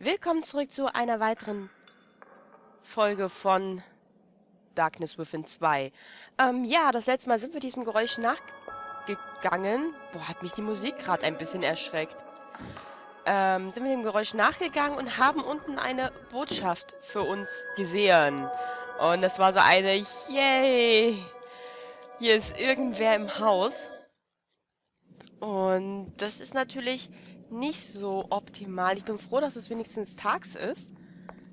Willkommen zurück zu einer weiteren Folge von Darkness Within 2. Ja, das letzte Mal sind wir diesem Geräusch nachgegangen. Boah, hat mich die Musik gerade ein bisschen erschreckt. Sind wir dem Geräusch nachgegangen und haben unten eine Botschaft für uns gesehen. Und das war so eine, yay! Hier ist irgendwer im Haus. Und das ist natürlich nicht so optimal. Ich bin froh, dass es wenigstens tags ist.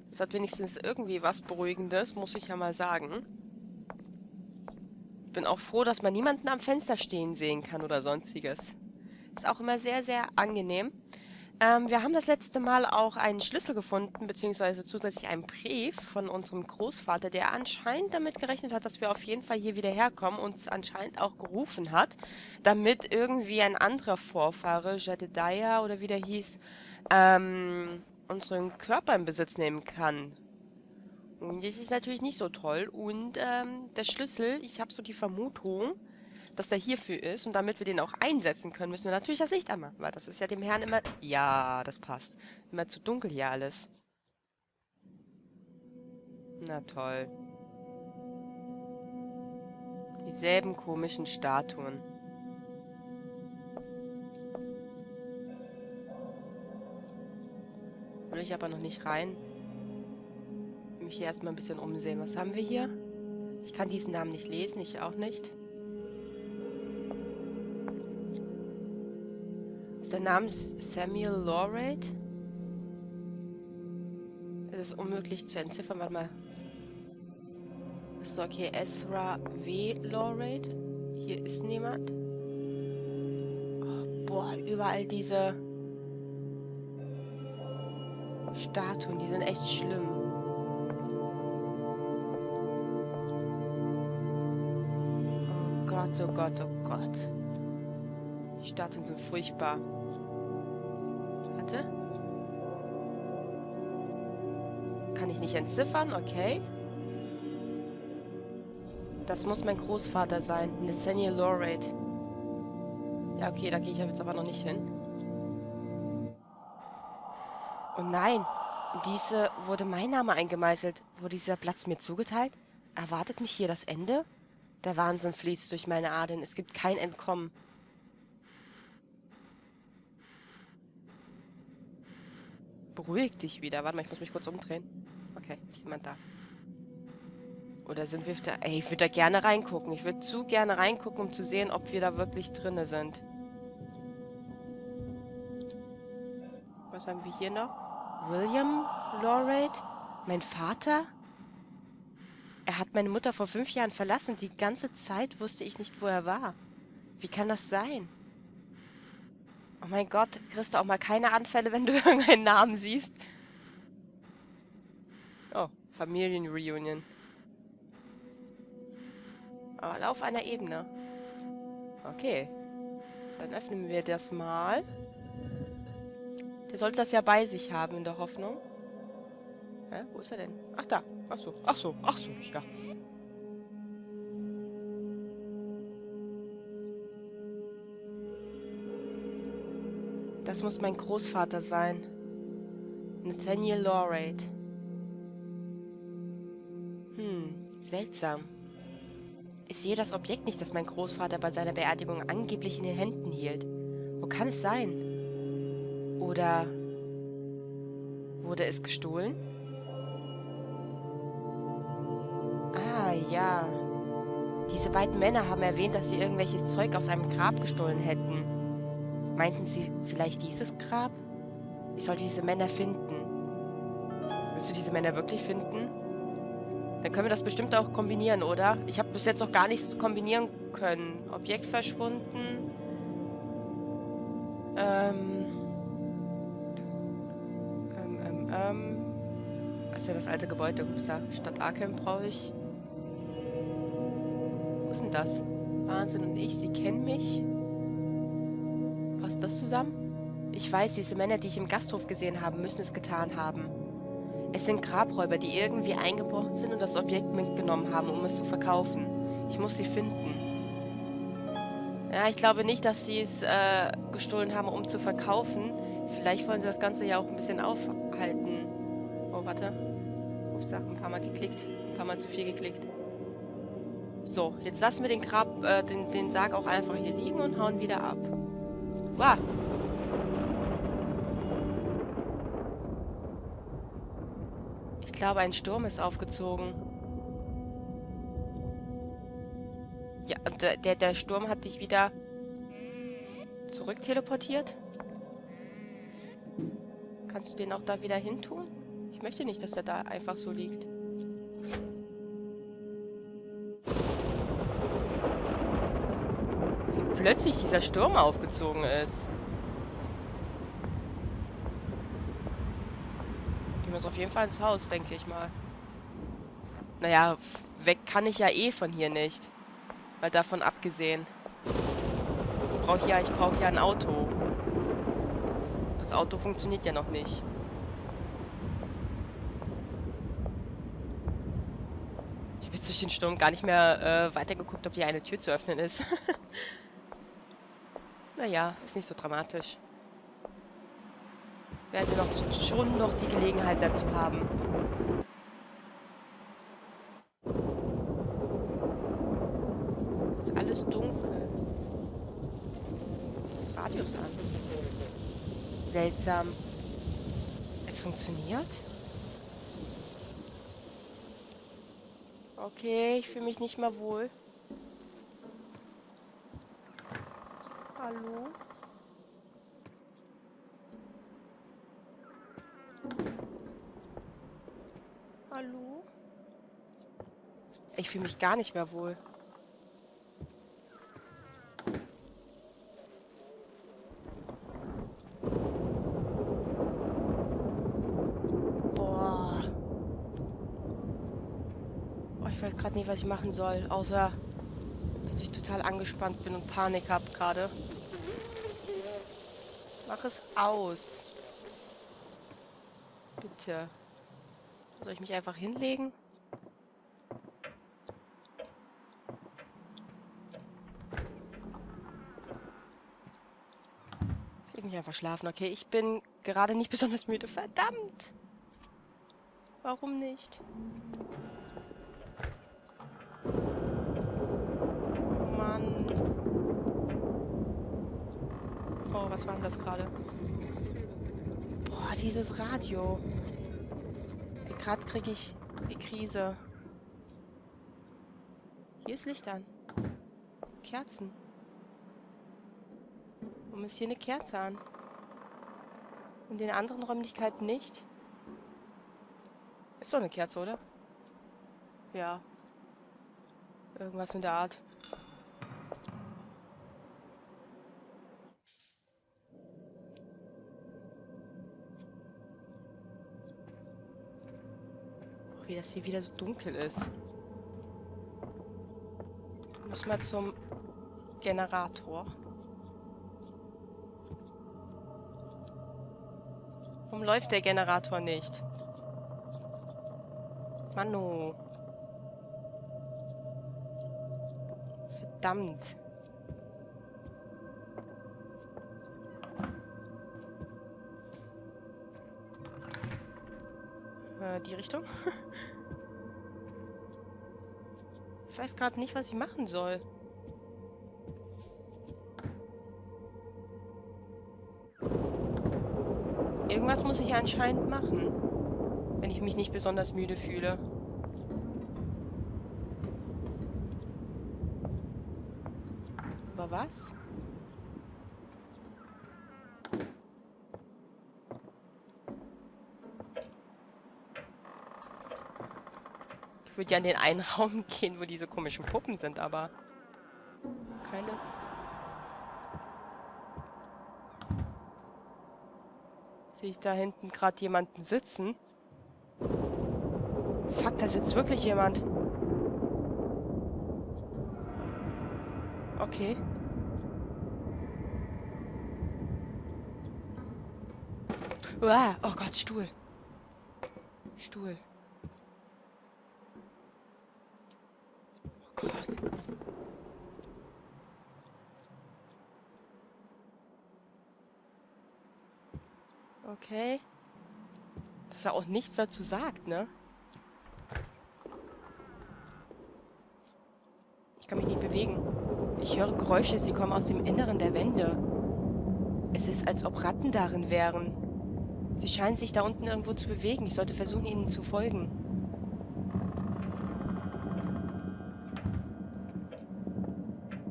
Das hat wenigstens irgendwie was Beruhigendes, muss ich ja mal sagen. Ich bin auch froh, dass man niemanden am Fenster stehen sehen kann oder sonstiges. Ist auch immer sehr, sehr angenehm. Wir haben das letzte Mal auch einen Schlüssel gefunden, beziehungsweise zusätzlich einen Brief von unserem Großvater, der anscheinend damit gerechnet hat, dass wir auf jeden Fall hier wieder herkommen, uns anscheinend auch gerufen hat, damit irgendwie ein anderer Vorfahre, Jedediah oder wie der hieß, unseren Körper in Besitz nehmen kann. Und das ist natürlich nicht so toll. Und der Schlüssel, ich habe so die Vermutung, dass der hierfür ist. Und damit wir den auch einsetzen können, müssen wir natürlich das Licht anmachen. Weil das ist ja dem Herrn immer... Ja, das passt. Immer zu dunkel hier alles. Na toll. Dieselben komischen Statuen. Will ich aber noch nicht rein. Mich hier erstmal ein bisschen umsehen. Was haben wir hier? Ich kann diesen Namen nicht lesen, ich auch nicht. Der Name ist Samuel Lorate. Es ist unmöglich zu entziffern. Warte mal. Achso, okay. Ezra W. Lorate. Hier ist niemand. Oh, boah, überall diese Statuen, die sind echt schlimm. Oh Gott, oh Gott, oh Gott. Die Statuen sind furchtbar. Warte. Kann ich nicht entziffern? Okay. Das muss mein Großvater sein. Nathaniel Lorate. Ja, okay, da gehe ich jetzt aber noch nicht hin. Oh nein. Diese wurde mein Name eingemeißelt. Wurde dieser Platz mir zugeteilt? Erwartet mich hier das Ende? Der Wahnsinn fließt durch meine Adern. Es gibt kein Entkommen. Beruhig dich wieder. Warte mal, ich muss mich kurz umdrehen. Okay, ist jemand da? Oder sind wir da? Ey, ich würde da gerne reingucken. Ich würde zu gerne reingucken, um zu sehen, ob wir da wirklich drinne sind. Was haben wir hier noch? William Lorate? Mein Vater? Er hat meine Mutter vor 5 Jahren verlassen und die ganze Zeit wusste ich nicht, wo er war. Wie kann das sein? Oh mein Gott, kriegst du auch mal keine Anfälle, wenn du irgendeinen Namen siehst? Oh, Familienreunion. Oh, auf einer Ebene. Okay. Dann öffnen wir das mal. Der sollte das ja bei sich haben, in der Hoffnung. Hä? Wo ist er denn? Ach, da. Ach so, ach so, ach so, ja. Das muss mein Großvater sein. Nathaniel Lorate. Seltsam. Ich sehe das Objekt nicht, das mein Großvater bei seiner Beerdigung angeblich in den Händen hielt. Wo kann es sein? Oder wurde es gestohlen? Ah, ja. Diese beiden Männer haben erwähnt, dass sie irgendwelches Zeug aus einem Grab gestohlen hätten. Meinten sie vielleicht dieses Grab? Ich sollte diese Männer finden. Willst du diese Männer wirklich finden? Dann können wir das bestimmt auch kombinieren, oder? Ich habe bis jetzt noch gar nichts kombinieren können. Objekt verschwunden. Was ist ja das alte Gebäude? Upsa. Stadt Arkham brauche ich. Wo ist denn das? Wahnsinn und ich, sie kennen mich. Passt das zusammen? Ich weiß, diese Männer, die ich im Gasthof gesehen habe, müssen es getan haben. Es sind Grabräuber, die irgendwie eingebrochen sind und das Objekt mitgenommen haben, um es zu verkaufen. Ich muss sie finden. Ja, ich glaube nicht, dass sie es gestohlen haben, um zu verkaufen. Vielleicht wollen sie das Ganze ja auch ein bisschen halten. Oh, warte. Ups, ein paar Mal geklickt. Ein paar Mal zu viel geklickt. So, jetzt lassen wir den Sarg auch einfach hier liegen und hauen wieder ab. Wow. Ich glaube, ein Sturm ist aufgezogen. Ja, und der Sturm hat dich wieder zurück teleportiert? Kannst du den auch da wieder hin tun? Ich möchte nicht, dass der da einfach so liegt. Wie plötzlich dieser Sturm aufgezogen ist. Ich muss auf jeden Fall ins Haus, denke ich mal. Naja, weg kann ich ja eh von hier nicht. Mal davon abgesehen. Ich brauche ja ein Auto. Das Auto funktioniert ja noch nicht. Ich habe jetzt durch den Sturm gar nicht mehr weitergeguckt, ob hier eine Tür zu öffnen ist. Naja, ist nicht so dramatisch. Werden wir schon noch die Gelegenheit dazu haben. Ist alles dunkel. Das Radio ist an. Seltsam. Es funktioniert? Okay, ich fühle mich nicht mehr wohl. Hallo? Hallo? Ich fühle mich gar nicht mehr wohl. Boah. Oh, ich weiß gerade nicht, was ich machen soll, außer dass ich total angespannt bin und Panik habe gerade. Mach es aus. Bitte. Soll ich mich einfach hinlegen? Ich leg mich einfach schlafen. Okay, ich bin gerade nicht besonders müde. Verdammt! Warum nicht? Oh Mann. Oh, was war denn das gerade? Boah, dieses Radio. Gerade kriege ich die Krise. Hier ist Licht an. Kerzen. Warum ist hier eine Kerze an? Und in den anderen Räumlichkeiten nicht? Ist doch eine Kerze, oder? Ja. Irgendwas in der Art. Oh, wie das hier wieder so dunkel ist. Ich muss mal zum Generator. Warum läuft der Generator nicht? Mano. Verdammt. Die Richtung? Ich weiß gerade nicht, was ich machen soll. Irgendwas muss ich anscheinend machen, wenn ich mich nicht besonders müde fühle. Aber was? Ich würde ja in den einen Raum gehen, wo diese komischen Puppen sind, aber keine. Sehe ich da hinten gerade jemanden sitzen? Fuck, da sitzt wirklich jemand. Okay. Uah, oh Gott, Stuhl. Stuhl. Oh Gott. Okay. Dass er auch nichts dazu sagt, ne? Ich kann mich nicht bewegen. Ich höre Geräusche, sie kommen aus dem Inneren der Wände. Es ist, als ob Ratten darin wären. Sie scheinen sich da unten irgendwo zu bewegen. Ich sollte versuchen, ihnen zu folgen.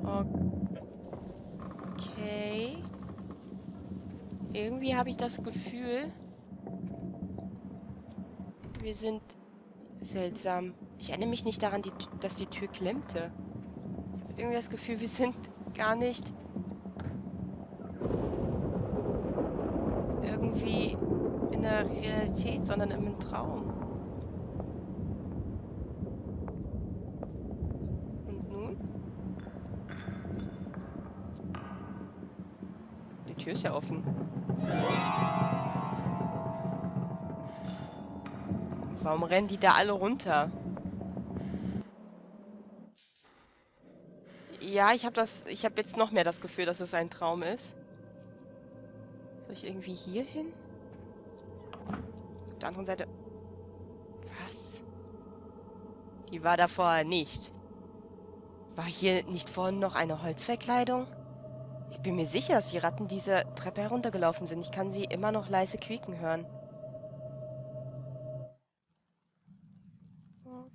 Okay. Irgendwie habe ich das Gefühl, wir sind seltsam. Ich erinnere mich nicht daran, dass die Tür klemmte. Ich habe irgendwie das Gefühl, wir sind gar nicht irgendwie in der Realität, sondern im Traum. Und nun? Die Tür ist ja offen. Warum rennen die da alle runter? Ja, ich habe jetzt noch mehr das Gefühl, dass es ein Traum ist. Soll ich irgendwie hier hin? Auf der anderen Seite. Was? Die war da vorher nicht. War hier nicht vorhin noch eine Holzverkleidung? Ich bin mir sicher, dass die Ratten diese Treppe heruntergelaufen sind. Ich kann sie immer noch leise quieken hören.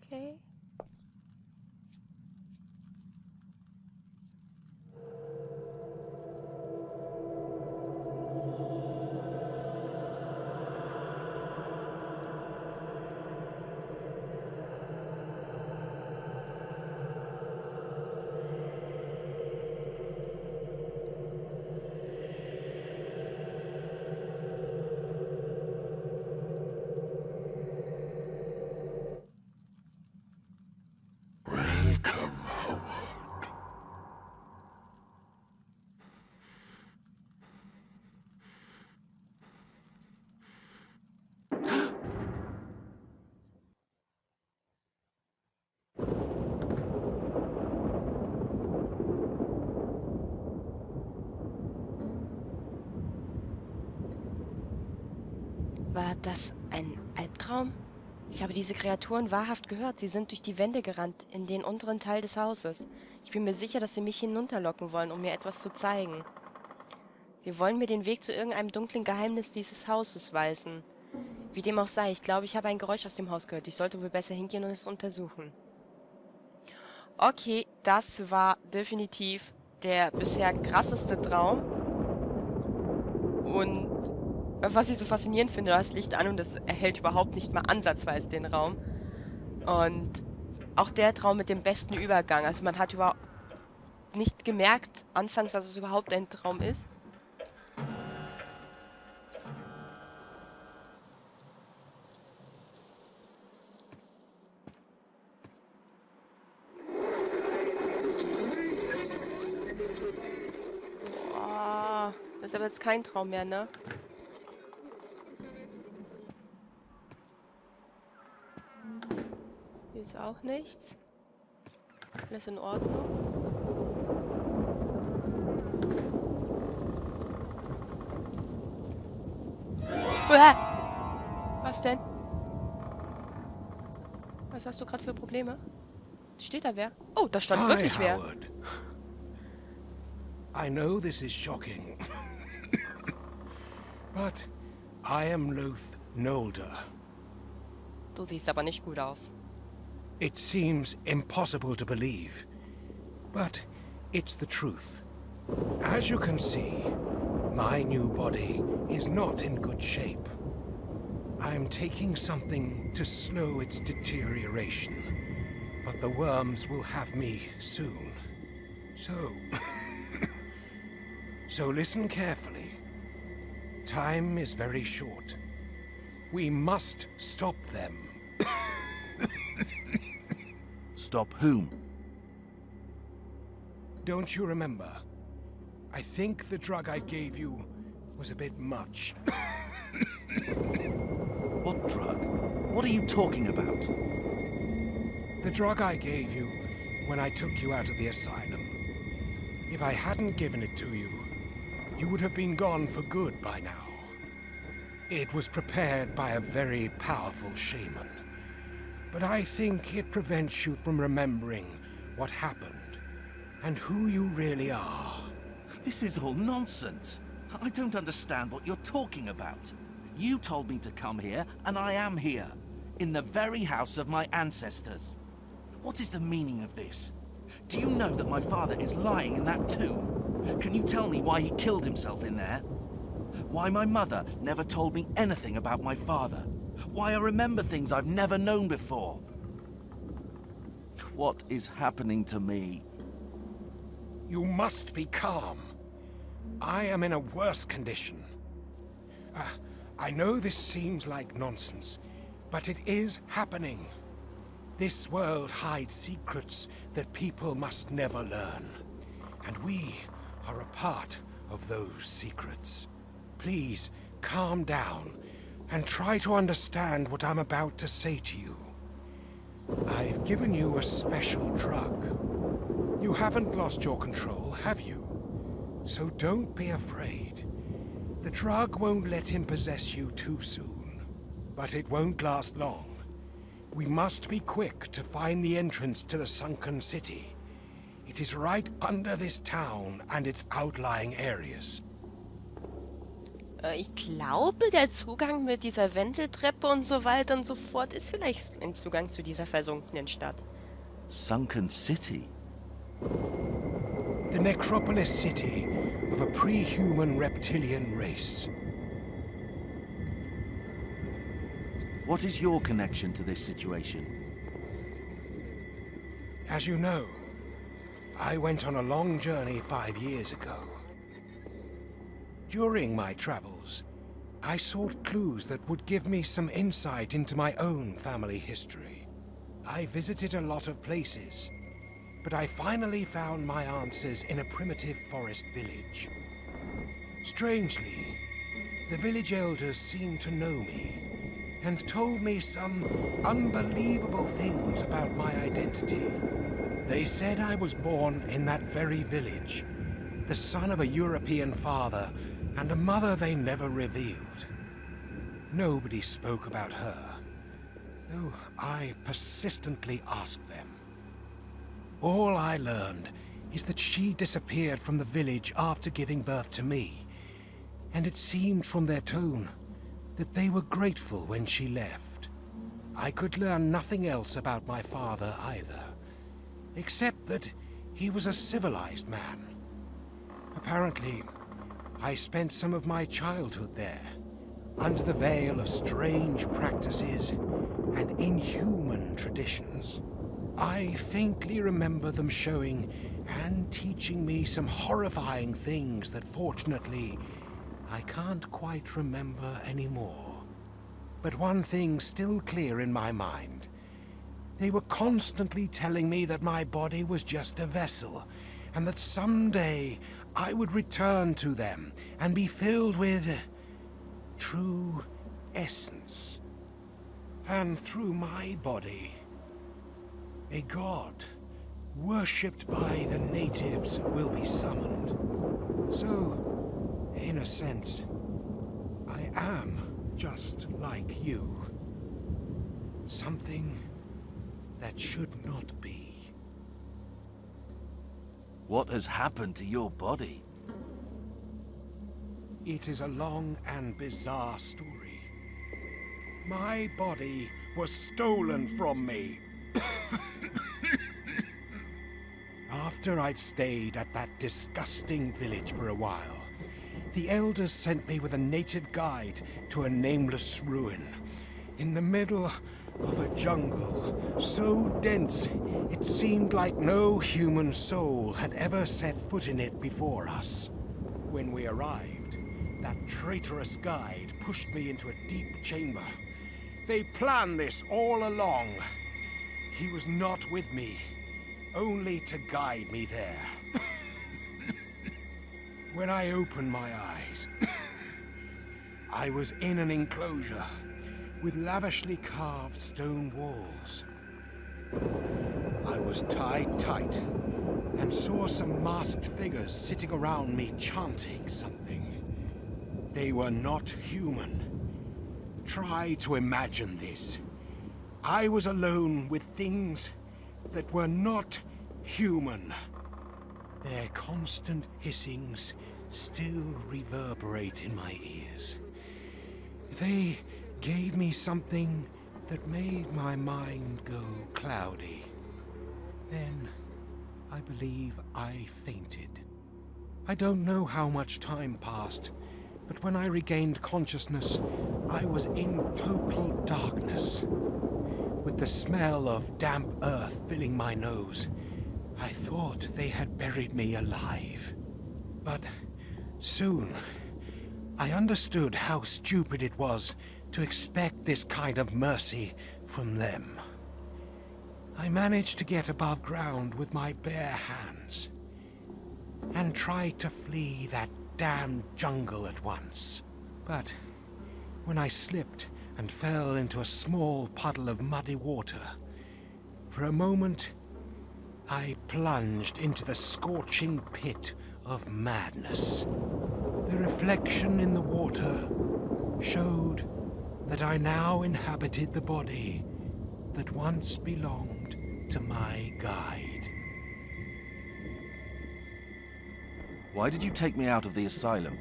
Okay. War das ein Albtraum? Ich habe diese Kreaturen wahrhaft gehört. Sie sind durch die Wände gerannt, in den unteren Teil des Hauses. Ich bin mir sicher, dass sie mich hinunterlocken wollen, um mir etwas zu zeigen. Sie wollen mir den Weg zu irgendeinem dunklen Geheimnis dieses Hauses weisen. Wie dem auch sei, ich glaube, ich habe ein Geräusch aus dem Haus gehört. Ich sollte wohl besser hingehen und es untersuchen. Okay, das war definitiv der bisher krasseste Traum. Und was ich so faszinierend finde, das Licht an und das erhellt überhaupt nicht mal ansatzweise den Raum. Und auch der Traum mit dem besten Übergang. Also man hat überhaupt nicht gemerkt anfangs, dass es überhaupt ein Traum ist. Boah, das ist aber jetzt kein Traum mehr, ne? Hier ist auch nichts. Alles in Ordnung. Uah! Was denn? Was hast du gerade für Probleme? Steht da wer? Oh, da stand wirklich wer. Howard. I know this is shocking, but I am Loth Nolder. Du siehst aber nicht gut aus. It seems impossible to believe, but it's the truth. As you can see, my new body is not in good shape. I'm taking something to slow its deterioration, but the worms will have me soon. So listen carefully. Time is very short. We must stop them. Stop whom? Don't you remember? I think the drug I gave you was a bit much. What drug? What are you talking about? The drug I gave you when I took you out of the asylum. If I hadn't given it to you, you would have been gone for good by now. It was prepared by a very powerful shaman. But I think it prevents you from remembering what happened and who you really are. This is all nonsense. I don't understand what you're talking about. You told me to come here, and I am here. In the very house of my ancestors. What is the meaning of this? Do you know that my father is lying in that tomb? Can you tell me why he killed himself in there? Why my mother never told me anything about my father? Why I remember things I've never known before? What is happening to me? You must be calm. I am in a worse condition. I know this seems like nonsense, but it is happening. This world hides secrets that people must never learn. And we are a part of those secrets. Please, calm down and try to understand what I'm about to say to you. I've given you a special drug. You haven't lost your control, have you? So don't be afraid. The drug won't let him possess you too soon. But it won't last long. We must be quick to find the entrance to the sunken city. It is right under this town and its outlying areas. Ich glaube, der Zugang mit dieser Wendeltreppe und so weiter und so fort ist vielleicht ein Zugang zu dieser versunkenen Stadt. Sunken City? The necropolis city of a pre-human reptilian race. What is your connection to this situation? As you know, I went on a long journey 5 years ago. During my travels, I sought clues that would give me some insight into my own family history. I visited a lot of places, but I finally found my answers in a primitive forest village. Strangely, the village elders seemed to know me and told me some unbelievable things about my identity. They said I was born in that very village, the son of a European father and a mother they never revealed. Nobody spoke about her, though I persistently asked them. All I learned is that she disappeared from the village after giving birth to me, and it seemed from their tone that they were grateful when she left. I could learn nothing else about my father either, except that he was a civilized man. Apparently, I spent some of my childhood there, under the veil of strange practices and inhuman traditions. I faintly remember them showing and teaching me some horrifying things that fortunately I can't quite remember anymore. But one thing's still clear in my mind. They were constantly telling me that my body was just a vessel, and that someday I would return to them and be filled with true essence. And through my body, a god worshipped by the natives will be summoned. So, in a sense, I am just like you. Something that should not be. What has happened to your body? It is a long and bizarre story. My body was stolen from me. After I'd stayed at that disgusting village for a while, the elders sent me with a native guide to a nameless ruin in the middle of a jungle so dense it seemed like no human soul had ever set foot in it before us. When we arrived, that traitorous guide pushed me into a deep chamber. They planned this all along. He was not with me, only to guide me there. When I opened my eyes, I was in an enclosure with lavishly carved stone walls. I was tied tight and saw some masked figures sitting around me chanting something. They were not human, Try to imagine this. I was alone with things that were not human. Their constant hissings still reverberate in my ears. They gave me something that made my mind go cloudy. Then, I believe I fainted. I don't know how much time passed, but when I regained consciousness, I was in total darkness. With the smell of damp earth filling my nose, I thought they had buried me alive. But soon, I understood how stupid it was to expect this kind of mercy from them. I managed to get above ground with my bare hands and tried to flee that damned jungle at once. But when I slipped and fell into a small puddle of muddy water, for a moment I plunged into the scorching pit of madness. The reflection in the water showed that I now inhabited the body that once belonged to my guide. Why did you take me out of the asylum?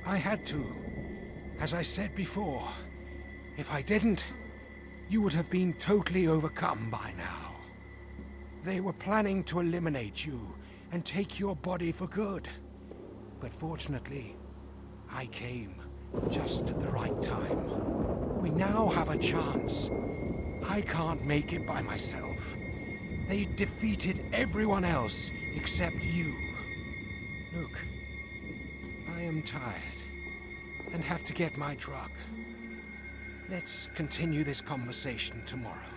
I had to. As I said before, if I didn't, you would have been totally overcome by now. They were planning to eliminate you and take your body for good. But fortunately, I came just at the right time. We now have a chance. I can't make it by myself. They defeated everyone else except you. Look, I am tired and have to get my drug. Let's continue this conversation tomorrow.